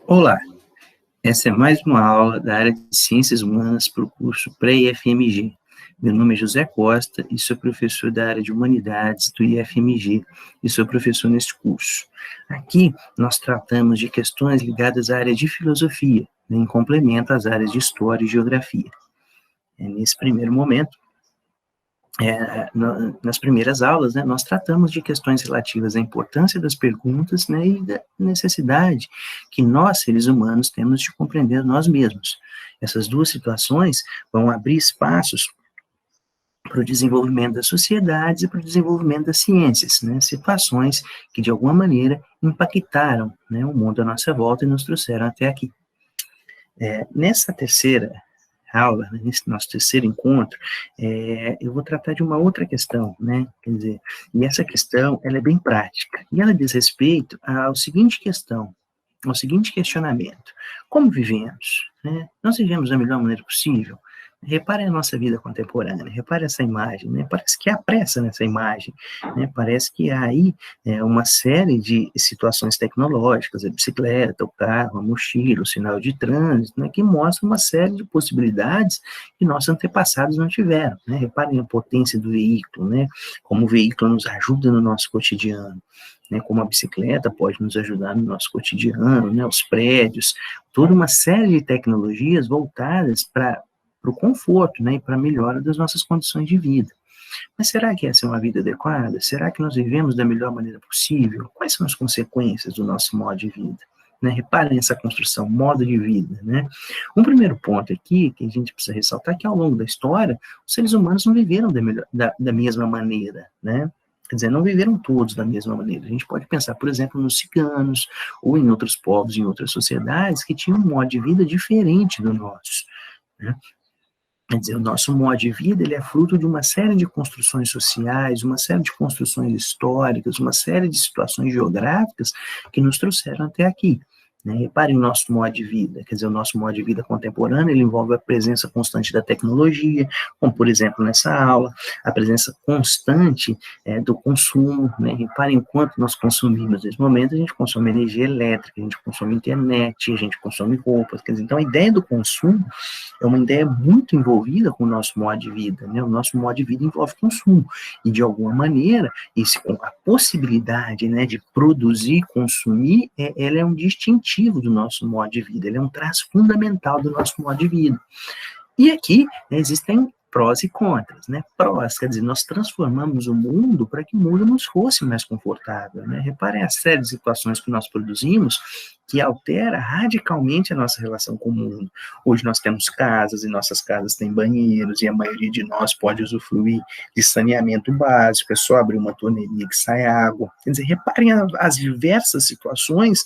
Olá, essa é mais uma aula da área de Ciências Humanas para o curso pré-IFMG. Meu nome é José Costa e sou professor da área de Humanidades do IFMG e sou professor neste curso. Aqui nós tratamos de questões ligadas à área de filosofia, em complemento às áreas de História e Geografia. Nesse primeiro momento, nas primeiras aulas, né, nós tratamos de questões relativas à importância das perguntas, né, e da necessidade que nós, seres humanos, temos de compreender nós mesmos. Essas duas situações vão abrir espaços para o desenvolvimento das sociedades e para o desenvolvimento das ciências, né, situações que, de alguma maneira, impactaram, né, o mundo à nossa volta e nos trouxeram até aqui. Nessa terceira aula, né, nesse nosso terceiro encontro, eu vou tratar de uma outra questão, né, quer dizer, e essa questão, ela é bem prática, e ela diz respeito ao seguinte questionamento: como vivemos? Né? Nós vivemos da melhor maneira possível? Repare a nossa vida contemporânea, repare essa imagem, né? Parece que há pressa nessa imagem, né? Parece que há aí uma série de situações tecnológicas, a bicicleta, o carro, a mochila, o sinal de trânsito, né? Que mostram uma série de possibilidades que nossos antepassados não tiveram, né? Reparem a potência do veículo, né? Como o veículo nos ajuda no nosso cotidiano, né, como a bicicleta pode nos ajudar no nosso cotidiano, né, os prédios, toda uma série de tecnologias voltadas para o conforto, né, e para a melhora das nossas condições de vida. Mas será que essa é uma vida adequada? Será que nós vivemos da melhor maneira possível? Quais são as consequências do nosso modo de vida? Né, reparem essa construção, modo de vida, né? Um primeiro ponto aqui, que a gente precisa ressaltar, é que ao longo da história, os seres humanos não viveram da mesma maneira, né? Quer dizer, não viveram todos da mesma maneira. A gente pode pensar, por exemplo, nos ciganos, ou em outros povos, em outras sociedades, que tinham um modo de vida diferente do nosso, né? Quer dizer, o nosso modo de vida, ele é fruto de uma série de construções sociais, uma série de construções históricas, uma série de situações geográficas que nos trouxeram até aqui. Né? Reparem o nosso modo de vida, quer dizer, o nosso modo de vida contemporâneo, ele envolve a presença constante da tecnologia, como, por exemplo, nessa aula, a presença constante do consumo, né? Reparem o quanto nós consumimos nesse momento. A gente consome energia elétrica, a gente consome internet, a gente consome roupas, quer dizer, então a ideia do consumo é uma ideia muito envolvida com o nosso modo de vida, né? O nosso modo de vida envolve consumo, e de alguma maneira, a possibilidade, né, de produzir e consumir, ela é um distintivo do nosso modo de vida, ela é um traço fundamental do nosso modo de vida. E aqui, né, existem prós e contras, né? Prós, quer dizer, nós transformamos o mundo para que o mundo nos fosse mais confortável, né? Reparem a série de situações que nós produzimos que altera radicalmente a nossa relação com o mundo. Hoje nós temos casas, e nossas casas têm banheiros, e a maioria de nós pode usufruir de saneamento básico, é só abrir uma torneirinha que sai água. Quer dizer, reparem as diversas situações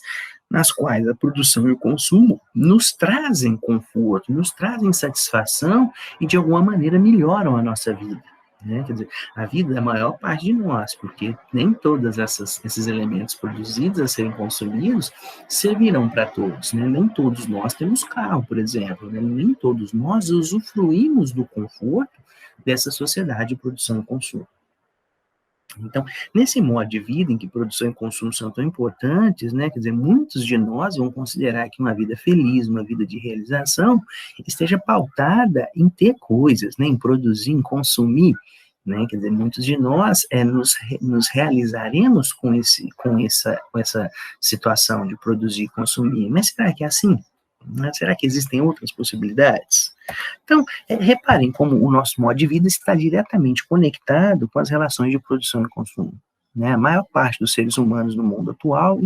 nas quais a produção e o consumo nos trazem conforto, nos trazem satisfação e, de alguma maneira, melhoram a nossa vida. Né? Quer dizer, a vida é a maior parte de nós, porque nem todos esses elementos produzidos a serem consumidos servirão para todos. Né? Nem todos nós temos carro, por exemplo, né? Nem todos nós usufruímos do conforto dessa sociedade de produção e consumo. Então, nesse modo de vida em que produção e consumo são tão importantes, né, quer dizer, muitos de nós vão considerar que uma vida feliz, uma vida de realização, esteja pautada em ter coisas, né, em produzir, em consumir, né, quer dizer, muitos de nós nos realizaremos com essa situação de produzir e consumir. Mas será que é assim? Será que existem outras possibilidades? Então, reparem como o nosso modo de vida está diretamente conectado com as relações de produção e consumo. Né? A maior parte dos seres humanos no mundo atual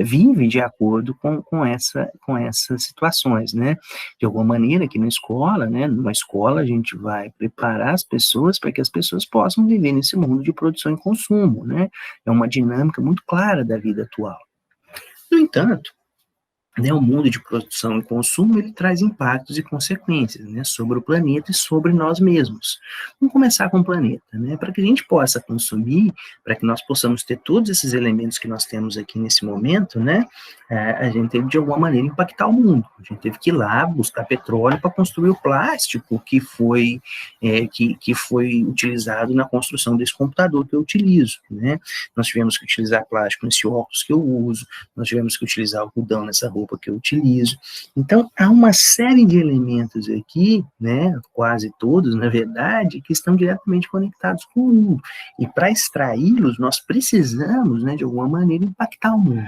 vive de acordo com essas situações. Né? De alguma maneira, aqui na escola, né, numa escola, a gente vai preparar as pessoas para que as pessoas possam viver nesse mundo de produção e consumo. Né? É uma dinâmica muito clara da vida atual. No entanto, né, o mundo de produção e consumo, ele traz impactos e consequências, né, sobre o planeta e sobre nós mesmos. Vamos começar com o planeta, né, para que a gente possa consumir, para que nós possamos ter todos esses elementos que nós temos aqui nesse momento, né, a gente teve de alguma maneira impactar o mundo. A gente teve que ir lá buscar petróleo para construir o plástico que foi utilizado na construção desse computador que eu utilizo, né. Nós tivemos que utilizar plástico nesse óculos que eu uso, nós tivemos que utilizar algodão nessa roupa que eu utilizo. Então, há uma série de elementos aqui, né, quase todos, na verdade, que estão diretamente conectados com o mundo. E para extraí-los, nós precisamos, né, de alguma maneira, impactar o mundo.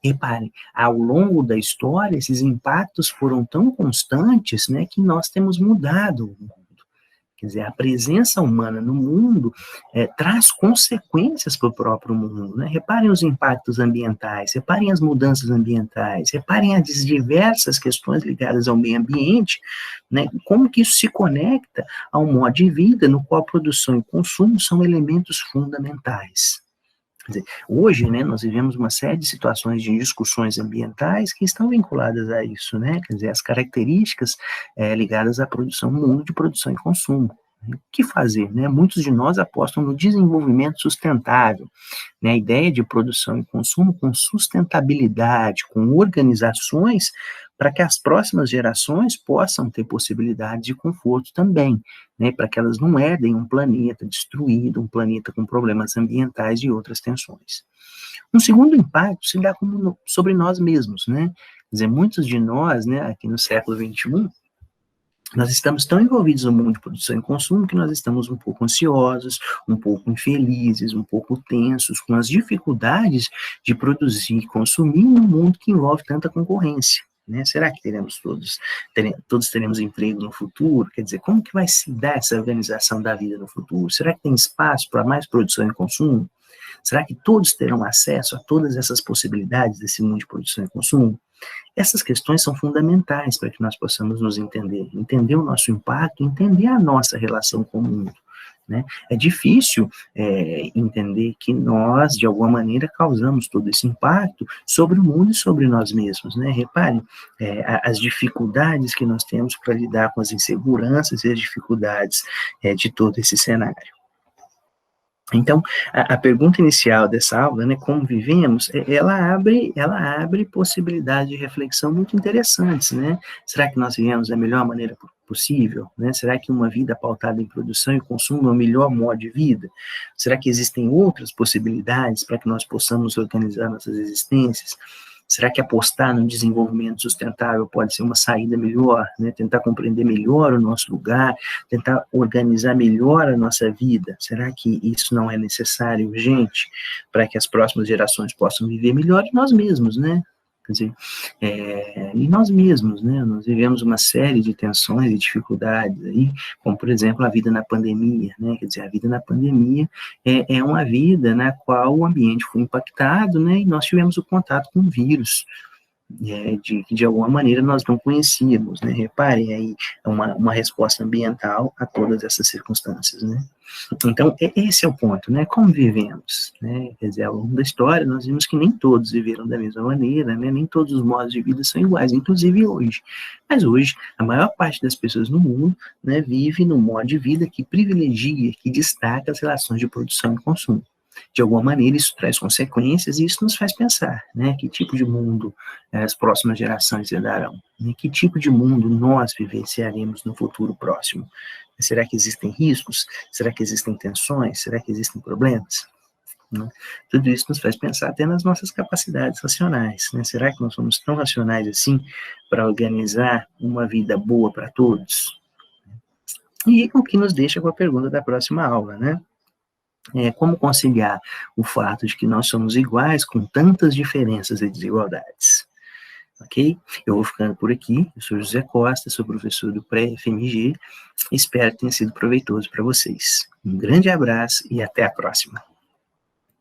Reparem, ao longo da história, esses impactos foram tão constantes, né, que nós temos mudado o mundo. Quer dizer, a presença humana no mundo traz consequências para o próprio mundo, né? Reparem os impactos ambientais, reparem as mudanças ambientais, reparem as diversas questões ligadas ao meio ambiente, né? Como que isso se conecta ao modo de vida no qual a produção e consumo são elementos fundamentais. Quer dizer, hoje, né, nós vivemos uma série de situações de discussões ambientais que estão vinculadas a isso, né, quer dizer, as características ligadas à produção, mundo de produção e consumo. O que fazer, né? Muitos de nós apostam no desenvolvimento sustentável, né, a ideia de produção e consumo com sustentabilidade, com organizações para que as próximas gerações possam ter possibilidade de conforto também, né, para que elas não herdem um planeta destruído, um planeta com problemas ambientais e outras tensões. Um segundo impacto se dá sobre nós mesmos, né, quer dizer, muitos de nós, né, aqui no século XXI, nós estamos tão envolvidos no mundo de produção e consumo que nós estamos um pouco ansiosos, um pouco infelizes, um pouco tensos com as dificuldades de produzir e consumir num mundo que envolve tanta concorrência. Né? Será que todos teremos emprego no futuro? Quer dizer, como que vai se dar essa organização da vida no futuro? Será que tem espaço para mais produção e consumo? Será que todos terão acesso a todas essas possibilidades desse mundo de produção e consumo? Essas questões são fundamentais para que nós possamos nos entender o nosso impacto, entender a nossa relação com o mundo. Né? É difícil entender que nós, de alguma maneira, causamos todo esse impacto sobre o mundo e sobre nós mesmos. Né? Reparem, as dificuldades que nós temos para lidar com as inseguranças e as dificuldades de todo esse cenário. Então, a pergunta inicial dessa aula, né, como vivemos, ela abre possibilidades de reflexão muito interessantes, né? Será que nós vivemos da melhor maneira possível? Né? Será que uma vida pautada em produção e consumo é o melhor modo de vida? Será que existem outras possibilidades para que nós possamos organizar nossas existências? Será que apostar no desenvolvimento sustentável pode ser uma saída melhor, né? Tentar compreender melhor o nosso lugar, tentar organizar melhor a nossa vida? Será que isso não é necessário, urgente, para que as próximas gerações possam viver melhor e nós mesmos, né? Quer dizer, e nós mesmos, né? Nós vivemos uma série de tensões e dificuldades aí, como, por exemplo, a vida na pandemia, né? Quer dizer, a vida na pandemia é uma vida na qual o ambiente foi impactado, né? E nós tivemos o contato com o vírus, de alguma maneira nós não conhecíamos, né? Reparem aí, uma resposta ambiental a todas essas circunstâncias, né? Então, esse é o ponto, né? Como vivemos, né? Quer dizer, ao longo da história, nós vimos que nem todos viveram da mesma maneira, né? Nem todos os modos de vida são iguais, inclusive hoje. Mas hoje, a maior parte das pessoas no mundo, né, vive no modo de vida que privilegia, que destaca as relações de produção e consumo. De alguma maneira, isso traz consequências e isso nos faz pensar, né? Que tipo de mundo as próximas gerações herdarão? Né? Que tipo de mundo nós vivenciaremos no futuro próximo? Será que existem riscos? Será que existem tensões? Será que existem problemas? Né? Tudo isso nos faz pensar até nas nossas capacidades racionais. Né? Será que nós somos tão racionais assim para organizar uma vida boa para todos? E o que nos deixa com a pergunta da próxima aula, né? Como conciliar o fato de que nós somos iguais com tantas diferenças e desigualdades. Ok? Eu vou ficando por aqui. Eu sou José Costa, sou professor do Pré-FMG. Espero que tenha sido proveitoso para vocês. Um grande abraço e até a próxima.